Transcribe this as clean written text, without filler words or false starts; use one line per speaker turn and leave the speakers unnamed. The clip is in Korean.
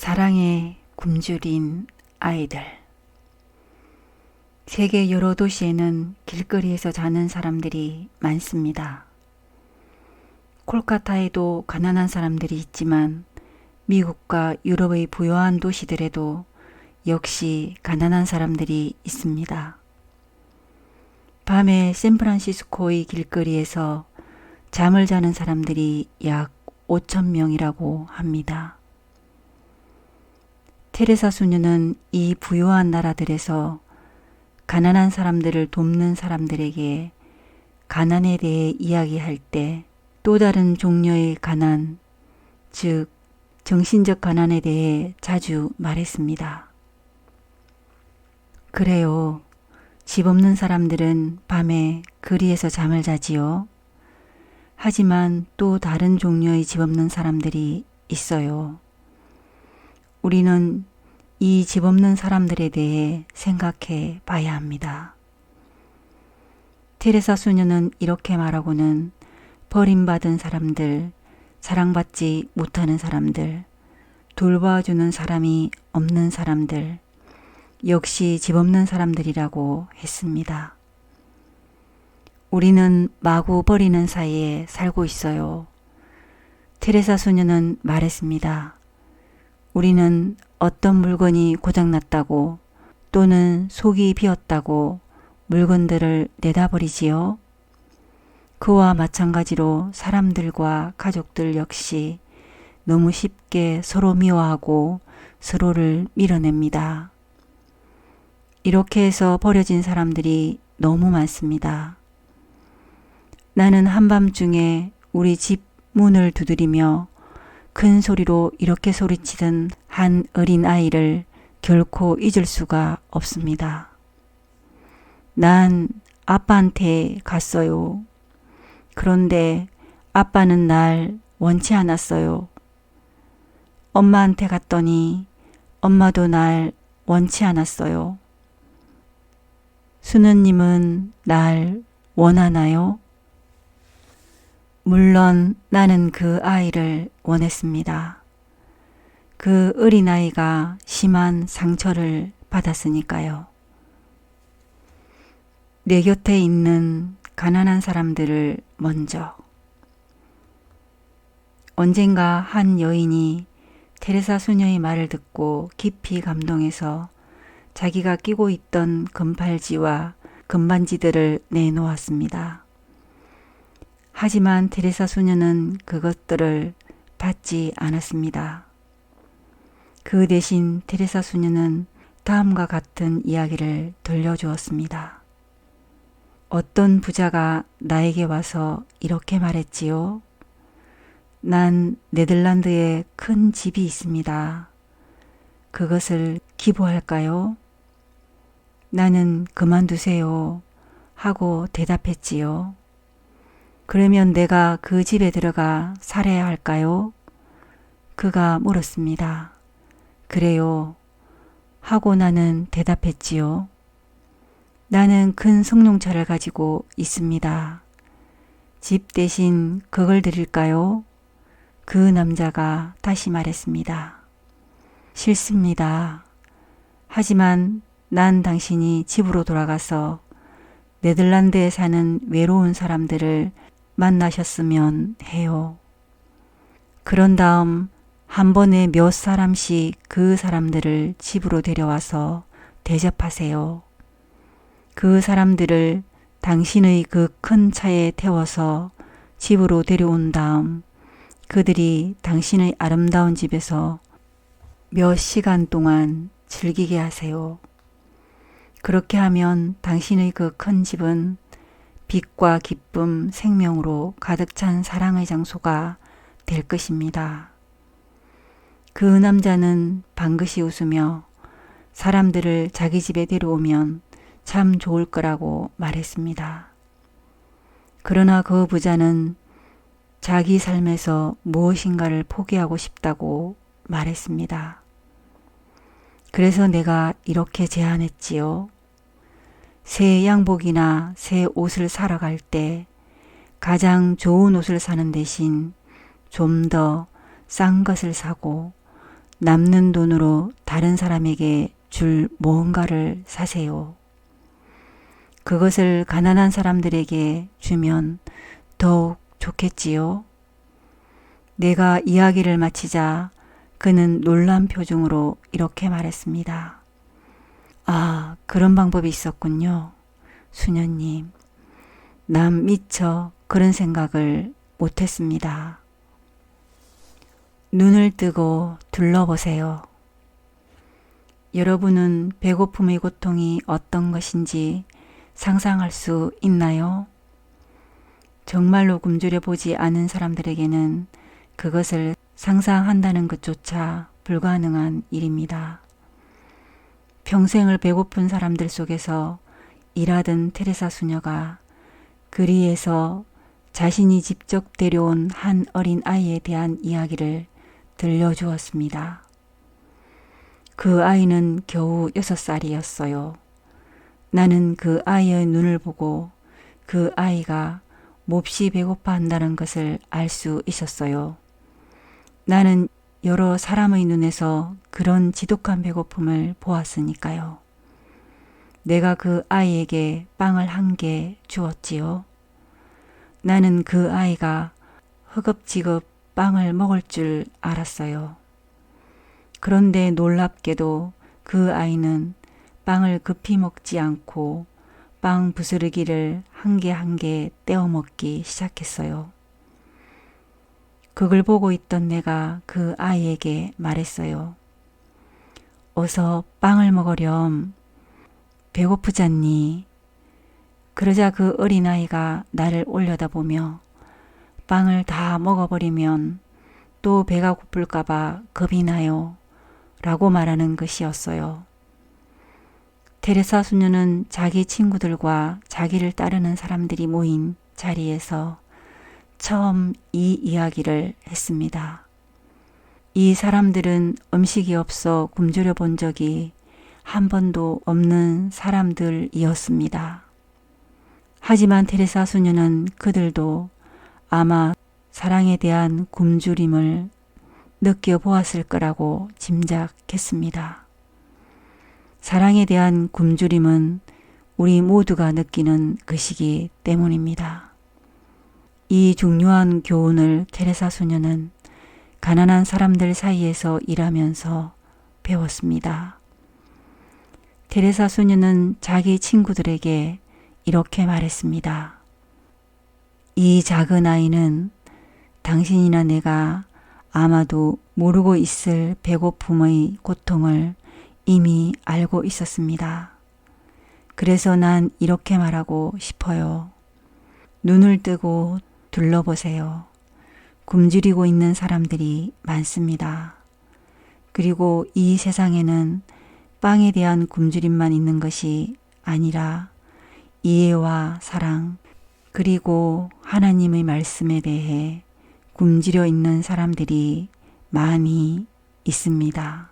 사랑에 굶주린 아이들. 세계 여러 도시에는 길거리에서 자는 사람들이 많습니다. 콜카타에도 가난한 사람들이 있지만 미국과 유럽의 부유한 도시들에도 역시 가난한 사람들이 있습니다. 밤에 샌프란시스코의 길거리에서 잠을 자는 사람들이 약 5,000명이라고 합니다. 테레사 수녀는 이 부유한 나라들에서 가난한 사람들을 돕는 사람들에게 가난에 대해 이야기할 때 또 다른 종류의 가난, 즉 정신적 가난에 대해 자주 말했습니다. 그래요. 집 없는 사람들은 밤에 거리에서 잠을 자지요. 하지만 또 다른 종류의 집 없는 사람들이 있어요. 우리는 이 집 없는 사람들에 대해 생각해 봐야 합니다. 테레사 수녀는 이렇게 말하고는 버림받은 사람들, 사랑받지 못하는 사람들, 돌봐주는 사람이 없는 사람들, 역시 집 없는 사람들이라고 했습니다. 우리는 마구 버리는 사이에 살고 있어요. 테레사 수녀는 말했습니다. 우리는 어떤 물건이 고장났다고 또는 속이 비었다고 물건들을 내다버리지요. 그와 마찬가지로 사람들과 가족들 역시 너무 쉽게 서로 미워하고 서로를 밀어냅니다. 이렇게 해서 버려진 사람들이 너무 많습니다. 나는 한밤중에 우리 집 문을 두드리며 큰 소리로 이렇게 소리치던 한 어린 아이를 결코 잊을 수가 없습니다. 난 아빠한테 갔어요. 그런데 아빠는 날 원치 않았어요. 엄마한테 갔더니 엄마도 날 원치 않았어요. 수녀님은 날 원하나요? 물론 나는 그 아이를 원했습니다. 그 어린아이가 심한 상처를 받았으니까요. 내 곁에 있는 가난한 사람들을 먼저. 언젠가 한 여인이 테레사 수녀의 말을 듣고 깊이 감동해서 자기가 끼고 있던 금팔찌와 금반지들을 내놓았습니다. 하지만 테레사 수녀는 그것들을 받지 않았습니다. 그 대신 테레사 수녀는 다음과 같은 이야기를 들려주었습니다. 어떤 부자가 나에게 와서 이렇게 말했지요. 난 네덜란드에 큰 집이 있습니다. 그것을 기부할까요? 나는 그만두세요 하고 대답했지요. 그러면 내가 그 집에 들어가 살아야 할까요? 그가 물었습니다. 그래요 하고 나는 대답했지요. 나는 큰 승용차를 가지고 있습니다. 집 대신 그걸 드릴까요? 그 남자가 다시 말했습니다. 싫습니다. 하지만 난 당신이 집으로 돌아가서 네덜란드에 사는 외로운 사람들을 만나셨으면 해요. 그런 다음 한 번에 몇 사람씩 그 사람들을 집으로 데려와서 대접하세요. 그 사람들을 당신의 그 큰 차에 태워서 집으로 데려온 다음 그들이 당신의 아름다운 집에서 몇 시간 동안 즐기게 하세요. 그렇게 하면 당신의 그 큰 집은 빛과 기쁨, 생명으로 가득 찬 사랑의 장소가 될 것입니다. 그 남자는 방긋이 웃으며 사람들을 자기 집에 데려오면 참 좋을 거라고 말했습니다. 그러나 그 부자는 자기 삶에서 무엇인가를 포기하고 싶다고 말했습니다. 그래서 내가 이렇게 제안했지요. 새 양복이나 새 옷을 사러 갈 때 가장 좋은 옷을 사는 대신 좀 더 싼 것을 사고 남는 돈으로 다른 사람에게 줄 무언가를 사세요. 그것을 가난한 사람들에게 주면 더욱 좋겠지요. 내가 이야기를 마치자 그는 놀란 표정으로 이렇게 말했습니다. 아, 그런 방법이 있었군요. 수녀님, 남 미처 그런 생각을 못했습니다. 눈을 뜨고 둘러보세요. 여러분은 배고픔의 고통이 어떤 것인지 상상할 수 있나요? 정말로 굶주려 보지 않은 사람들에게는 그것을 상상한다는 것조차 불가능한 일입니다. 평생을 배고픈 사람들 속에서 일하던 테레사 수녀가 그리에서 자신이 직접 데려온 한 어린 아이에 대한 이야기를 들려주었습니다. 그 아이는 겨우 6살이었어요. 나는 그 아이의 눈을 보고 그 아이가 몹시 배고파 한다는 것을 알 수 있었어요. 나는 여러 사람의 눈에서 그런 지독한 배고픔을 보았으니까요. 내가 그 아이에게 빵을 1개 주었지요. 나는 그 아이가 허겁지겁 빵을 먹을 줄 알았어요. 그런데 놀랍게도 그 아이는 빵을 급히 먹지 않고 빵 부스러기를 1개 1개 떼어 먹기 시작했어요. 그걸 보고 있던 내가 그 아이에게 말했어요. 어서 빵을 먹으렴. 배고프잖니? 그러자 그 어린아이가 나를 올려다보며 빵을 다 먹어버리면 또 배가 고플까봐 겁이 나요. 라고 말하는 것이었어요. 테레사 수녀는 자기 친구들과 자기를 따르는 사람들이 모인 자리에서 처음 이 이야기를 했습니다. 이 사람들은 음식이 없어 굶주려 본 적이 한 번도 없는 사람들이었습니다. 하지만 테레사 수녀는 그들도 아마 사랑에 대한 굶주림을 느껴보았을 거라고 짐작했습니다. 사랑에 대한 굶주림은 우리 모두가 느끼는 것이기 때문입니다. 이 중요한 교훈을 테레사 수녀는 가난한 사람들 사이에서 일하면서 배웠습니다. 테레사 수녀는 자기 친구들에게 이렇게 말했습니다. 이 작은 아이는 당신이나 내가 아마도 모르고 있을 배고픔의 고통을 이미 알고 있었습니다. 그래서 난 이렇게 말하고 싶어요. 눈을 뜨고 둘러보세요. 굶주리고 있는 사람들이 많습니다. 그리고 이 세상에는 빵에 대한 굶주림만 있는 것이 아니라 이해와 사랑, 그리고 하나님의 말씀에 대해 굶주려 있는 사람들이 많이 있습니다.